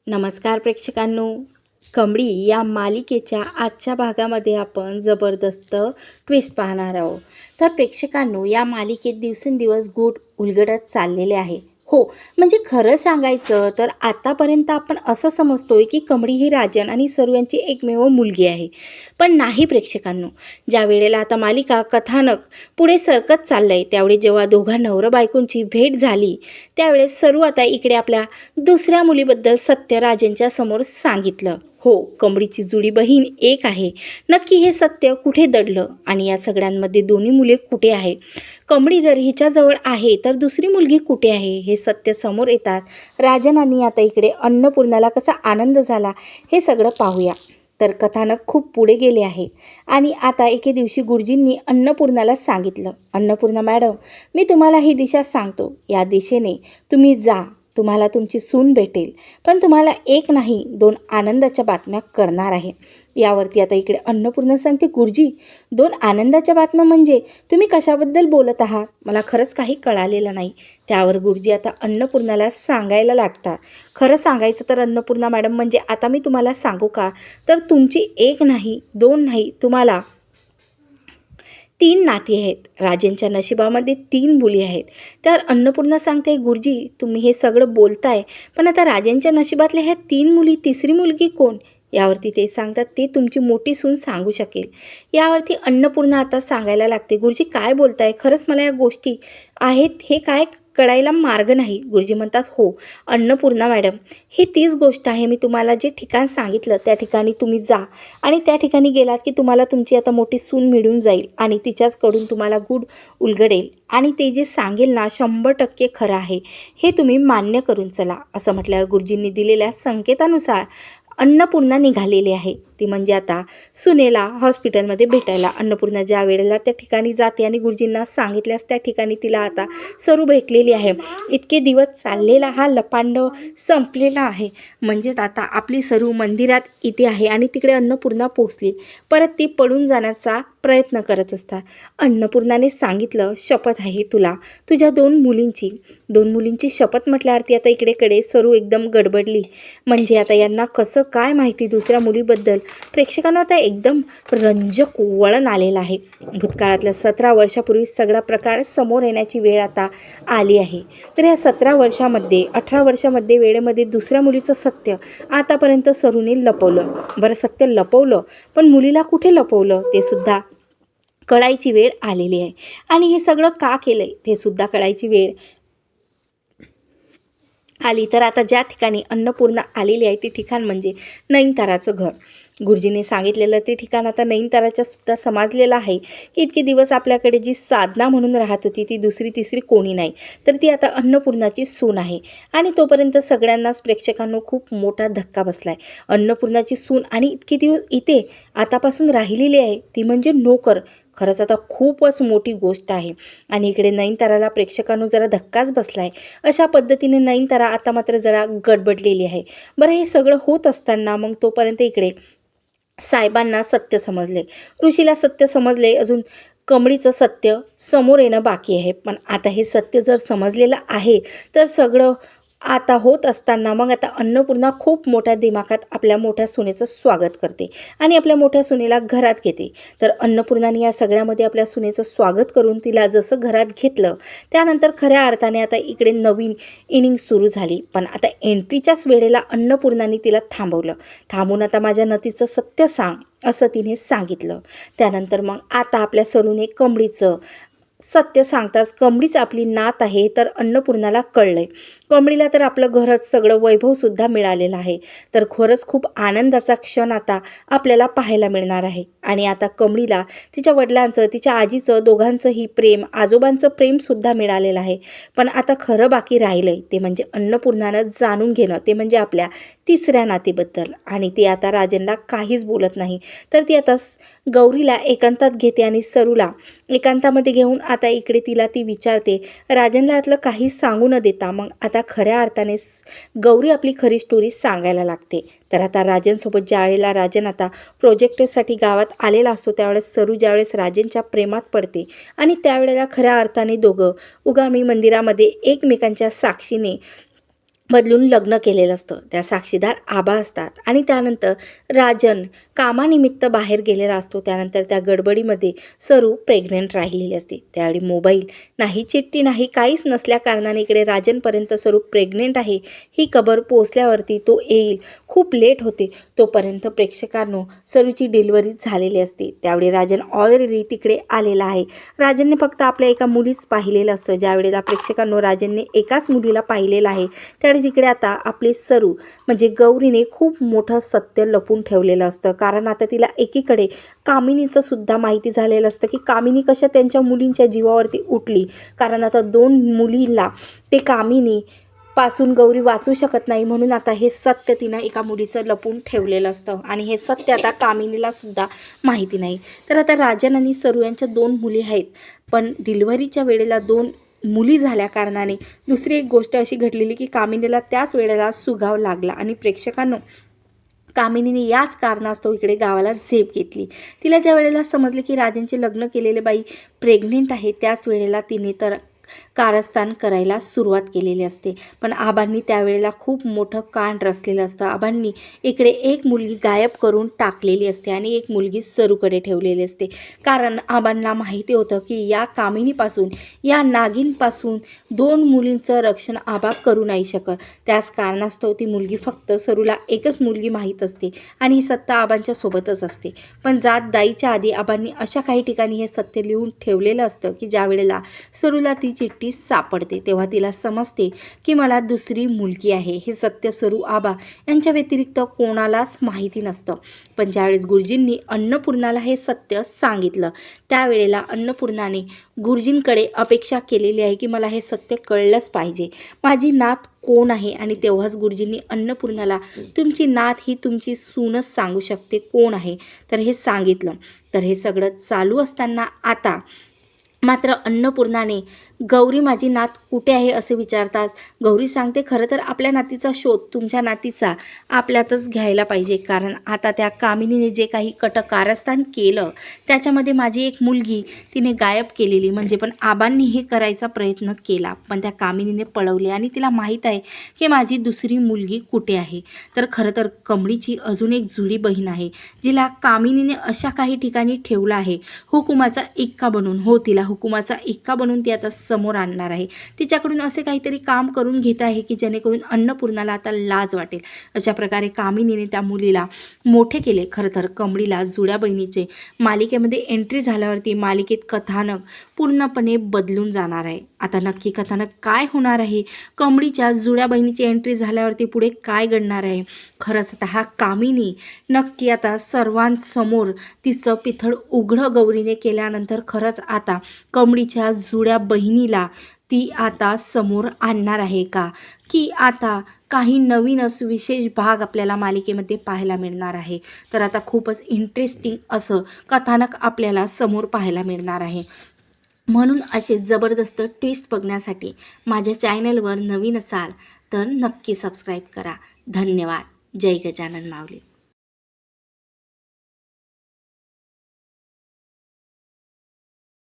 नमस्कार प्रेक्षकांनो. कमळी या मालिकेच्या आजच्या भागामध्ये आपण जबरदस्त ट्विस्ट पाहणार आहोत. तर प्रेक्षकांनो, या मालिकेत दिवसेंदिवस गूढ उलगडत चाललेले आहे. हो, म्हणजे खरं सांगायचं तर आतापर्यंत आपण असं समजतोय की कमळी ही राजन आणि सरू यांची एकमेव मुलगी आहे. पण नाही प्रेक्षकांनो, ज्या वेळेला आता मालिका कथानक पुढे सरकत चाललंय त्यावेळी जेव्हा दोघा नवरा बायकोंची भेट झाली त्यावेळेस सरू आता इकडे आपल्या दुसऱ्या मुलीबद्दल सत्य राजेंच्या समोर सांगितलं. हो, कमळीची जुळी बहीण एक आहे. नक्की हे सत्य कुठे दडलं आणि या सगळ्यांमध्ये दोन्ही मुले कुठे आहे? कमळी जर हिच्याजवळ आहे तर दुसरी मुलगी कुठे आहे हे सत्य समोर येतात. राजन आणि आता इकडे अन्नपूर्णाला कसा आनंद झाला हे सगळं पाहूया. तर कथानक खूप पुढे गेले आहे आणि आता एके दिवशी गुरुजींनी अन्नपूर्णाला सांगितलं, अन्नपूर्णा मॅडम, मी तुम्हाला ही दिशा सांगतो, या दिशेने तुम्ही जा, तुम्हाला तुमची सून भेटेल. पण तुम्हाला एक नाही 2 आनंदाच्या बातम्या कळणार आहे. यावरती आता इकडे अन्नपूर्णा सांगते, गुरुजी 2 आनंदाच्या बातम्या म्हणजे तुम्ही कशाबद्दल बोलत आहात? मला खरंच काही कळालेलं नाही. त्यावर गुरुजी आता अन्नपूर्णाला सांगायला लागतात. खरं सांगायचं तर अन्नपूर्णा मॅडम, म्हणजे आता मी तुम्हाला सांगू का, तर तुमची 1 नाही 2 नाही, तुम्हाला 3 नाती आहेत. राजेंच्या नशिबामध्ये 3 मुली आहेत. तर अन्नपूर्णा सांगते, गुरुजी तुम्ही हे सगळं बोलताय, पण आता राजेंच्या नशिबातल्या ह्या 3 मुली, तिसरी मुलगी कोण? यावरती ते सांगतात, ते तुमची मोठी सून सांगू शकेल. यावरती अन्नपूर्णा आता सांगायला लागते, गुरुजी काय बोलताय? खरंच मला या गोष्टी आहेत हे काय कळायला मार्ग नाही. गुरुजी म्हणतात, हो अन्नपूर्णा मॅडम, ही तीच गोष्ट आहे. मी तुम्हाला जे ठिकाण सांगितलं त्या ठिकाणी तुम्ही जा आणि त्या ठिकाणी गेलात की तुम्हाला तुमची आता मोठी सून मिळून जाईल आणि तिच्याचकडून तुम्हाला गूढ उलगडेल आणि ते जे सांगेल ना 100% खरं आहे हे तुम्ही मान्य करून चला. असं म्हटल्यावर गुरुजींनी दिलेल्या संकेतानुसार अन्नपूर्णा निघालेली आहे. ती म्हणजे आता सुनेला हॉस्पिटलमध्ये भेटायला. अन्नपूर्णा ज्या वेळेला त्या ठिकाणी जाते आणि गुरुजींना सांगितल्यास त्या ठिकाणी तिला आता सरू भेटलेली आहे. इतके दिवस चाललेला हा लपांडव संपलेला आहे. म्हणजेच आता आपली सरू मंदिरात इथे आहे आणि तिकडे अन्नपूर्णा पोचली. परत ती पळून जाण्याचा प्रयत्न करत असतात. अन्नपूर्णाने सांगितलं, शपथ आहे तुला तुझ्या 2 मुलींची शपथ म्हटल्यावरती आता इकडे सरू एकदम गडबडली. म्हणजे आता यांना कसं काय माहिती दुसऱ्या मुलीबद्दल? प्रेक्षकांना आता एकदम रंजक वळण आलेलं आहे. भूतकाळातल्या 17 वर्षापूर्वी सगळा प्रकार समोर येण्याची वेळ आता आली आहे. तर या 17 वर्षामध्ये 18 वर्षामध्ये वेळेमध्ये दुसऱ्या मुलीचं सत्य आतापर्यंत सरूने लपवलं. बरं, सत्य लपवलं, पण मुलीला कुठे लपवलं ते सुद्धा कळायची वेळ आलेली आहे. आणि हे सगळं का केलंय ते सुद्धा कळायची वेळ आली. तर आता ज्या ठिकाणी अन्नपूर्णा आलेली आहे ते ठिकाण म्हणजे नयनताराचं घर. गुरुजींनी सांगितलेलं ते ठिकाण आता नयनताराच्या सुद्धा समजलेलं आहे की इतके दिवस आपल्याकडे जी साधना म्हणून राहत होती ती दुसरी तिसरी कोणी नाही, तर ती आता अन्नपूर्णाची सून आहे. आणि तोपर्यंत सगळ्यांनाच प्रेक्षकांनो खूप मोठा धक्का बसला आहे. अन्नपूर्णाची सून आणि इतके दिवस इथे आतापासून राहिलेली आहे ती म्हणजे नोकर. खरंच आता खूपच मोठी गोष्ट आहे. आणि इकडे नयनताराला प्रेक्षकांनो जरा धक्काच बसला आहे. अशा पद्धतीने नयनतारा आता मात्र जरा गडबडलेली आहे. बरं, हे सगळं होत असताना मग तोपर्यंत इकडे साहेबांना सत्य समजले, ऋषीला सत्य समजले, अजून कमळीचं सत्य समोर येणं बाकी आहे. पण आता हे सत्य जर समजलेलं आहे तर सगळं आता होत असताना मग आता अन्नपूर्णा खूप मोठ्या दिमाखात आपल्या मोठ्या सुनेचं स्वागत करते आणि आपल्या मोठ्या सुनेला घरात घेते. तर अन्नपूर्णाने या सगळ्यामध्ये आपल्या सुनेचं स्वागत करून तिला जसं घरात घेतलं त्यानंतर खऱ्या अर्थाने आता इकडे नवीन इनिंग सुरू झाली. पण आता एंट्रीच्याच वेळेला अन्नपूर्णाने तिला थांबून आता माझ्या नतीचं सत्य सांग असं तिने सांगितलं. त्यानंतर मग आता आपल्या सरूने कमळीचं सत्य सांगताच कमळीच आपली नात आहे तर अन्नपूर्णाला कळलंय. कमळीला तर आपलं घरच सगळं वैभवसुद्धा मिळालेलं आहे. तर खरंच खूप आनंदाचा क्षण आता आपल्याला पाहायला मिळणार आहे. आणि आता कमळीला तिच्या वडिलांचं तिच्या आजीचं दोघांचंही प्रेम, आजोबांचं प्रेमसुद्धा मिळालेलं आहे. पण आता खरं बाकी राहिलंय ते म्हणजे अन्नपूर्णानं जाणून घेणं, ते म्हणजे आपल्या तिसऱ्या नातीबद्दल. आणि ती आता राजनला काहीच बोलत नाही. तर ती आता गौरीला एकांतात घेते आणि सरूला एकांतामध्ये घेऊन आता इकडे तिला ती विचारते. राजनला यातलं काही सांगू न देता मग आता खऱ्या अर्थाने गौरी आपली खरी स्टोरी सांगायला लागते. तर आता राजनसोबत ज्यावेळेला राजन आता प्रोजेक्टसाठी गावात आलेला असतो त्यावेळेस सरू ज्यावेळेस राजनच्या प्रेमात पडते आणि त्यावेळेला खऱ्या अर्थाने दोघं उगामी मंदिरामध्ये एकमेकांच्या साक्षीने बदलून लग्न केलेलं असतं. त्या साक्षीदार आबा असतात आणि त्यानंतर राजन कामानिमित्त बाहेर गेलेला असतो. त्यानंतर त्या गडबडीमध्ये सरू प्रेग्नंट राहिलेली असते. त्यावेळी मोबाईल नाही, चिठ्ठी नाही, काहीच नसल्या कारणाने इकडे राजनपर्यंत सरू प्रेग्नेंट आहे ही खबर पोहोचल्यावरती तो येईल. खूप लेट होते तोपर्यंत प्रेक्षकांनो सरूची डिलिव्हरी झालेली असते. त्यावेळी राजन ऑलरेडी तिकडे आलेला आहे. राजनने फक्त आपल्या एका मुलीच पाहिलेलं असतं. ज्यावेळेला प्रेक्षकांनो राजनने एकाच मुलीला पाहिलेलं आहे त्यावेळी तिकडे आता आपली सरू म्हणजे गौरीने खूप मोठं सत्य लपून ठेवलेलं असतं. कारण आता तिला एकीकडे कामिनीचं सुद्धा माहिती झालेलं असतं की कामिनी कशा त्यांच्या मुलींच्या जीवावरती उठली. कारण आता 2 मुलीला ते कामिनी पासून गौरी वाचू शकत नाही म्हणून आता हे सत्य तिनं एका मुलीचं लपून ठेवलेलं असतं आणि हे सत्य आता कामिनीला सुद्धा माहिती नाही. तर आता राजन आणि सरू यांच्या 2 मुली आहेत, पण डिलिव्हरीच्या वेळेला 2 मुली झाल्या कारणाने दुसरी एक गोष्ट अशी घडलेली की कामिनीला त्याच वेळेला सुगाव लागला आणि प्रेक्षकांनो कामिनीने याच कारणास्तव इकडे गावाला झेप घेतली. तिला ज्या वेळेला समजले की राजनचे लग्न केलेले बाई प्रेग्नेंट आहे त्याच वेळेला तिने तर कारस्थान करायला सुरुवात केलेली असते. पण आबांनी त्यावेळेला खूप मोठं कांड रचलेलं असतं. आबांनी इकडे एक मुलगी गायब करून टाकलेली असते आणि एक मुलगी सरूकडे ठेवलेली असते. कारण आबांना माहिती होतं की या कामिनीपासून या नागिनपासून 2 मुलींचं रक्षण आबा करू नाही शकत. त्याच कारणास्तव ती मुलगी फक्त सरूला एकच मुलगी माहीत असते आणि ही सत्ता आबांच्या सोबतच असते. पण जात दाईच्या आधी आबांनी अशा काही ठिकाणी हे सत्य लिहून ठेवलेलं असतं की ज्या वेळेला सरूला ती चिठ्ठी सापडते तेव्हा तिला समजते की मला दुसरी मुलगी आहे. हे सत्य सरू आबा यांच्या व्यतिरिक्त कोणालाच माहिती नसतं. पण ज्यावेळेस गुरुजींनी अन्नपूर्णाला हे सत्य सांगितलं त्यावेळेला अन्नपूर्णाने गुरुजींकडे अपेक्षा केलेली आहे की मला हे सत्य कळलंच पाहिजे, माझी नात कोण आहे. आणि तेव्हाच गुरुजींनी अन्नपूर्णाला तुमची नात ही तुमची सूनच सांगू शकते कोण आहे तर हे सांगितलं. तर हे सगळं चालू असताना आता मात्र अन्नपूर्णाने गौरी माझी नात कुठे आहे असे विचारताच गौरी सांगते खरं तर आपल्या नातीचा शोध तुमच्या नातीचा आपल्यातच घ्यायला पाहिजे. कारण आता त्या कामिनीने जे काही कारस्थान केलं त्याच्यामध्ये माझी एक मुलगी तिने गायब केलेली म्हणजे पण आबांनी हे करायचा प्रयत्न केला पण त्या कामिनीने पळवले आणि तिला माहीत आहे की माझी दुसरी मुलगी कुठे आहे. तर खरं तर कमळीची अजून एक जुळी बहीण आहे जिला कामिनीने अशा काही ठिकाणी ठेवलं आहे हुकुमाचा इक्का बनून. हो, तिला हुकुमाचा इक्का बनून ती आता समोर आणणार आहे. तिच्याकडून असे काहीतरी काम करून घेत आहे की जेणेकरून अन्नपूर्णाला आता लाज वाटेल. अशा प्रकारे कामिनीने त्या मुलीला मोठे केले. खरं तर कमळीला जुळ्या बहिणीचे मालिकेमध्ये एंट्री झाल्यावरती मालिकेत कथानक पूर्णपणे बदलून जाणार आहे. आता नक्की कथानक काय होणार आहे, कमळीच्या जुळ्या बहिणीची एंट्री झाल्यावरती पुढे काय घडणार आहे. खरंच आता हा कामिनी नक्की आता सर्वांसमोर तिचं पिथळ उघडं गौरीने केल्यानंतर खरंच आता कमळीच्या जुळ्या बहिणीला ती आता समोर आणणार आहे का, की आता काही नवीनच विशेष भाग आपल्याला मालिकेमध्ये पाहायला मिळणार आहे. तर आता खूपच इंटरेस्टिंग असं कथानक आपल्याला समोर पाहायला मिळणार आहे. म्हणून असे जबरदस्त ट्विस्ट बघण्यासाठी माझ्या चॅनलवर नवीन असाल तर नक्की सबस्क्राईब करा. धन्यवाद. जय गजानन माऊली.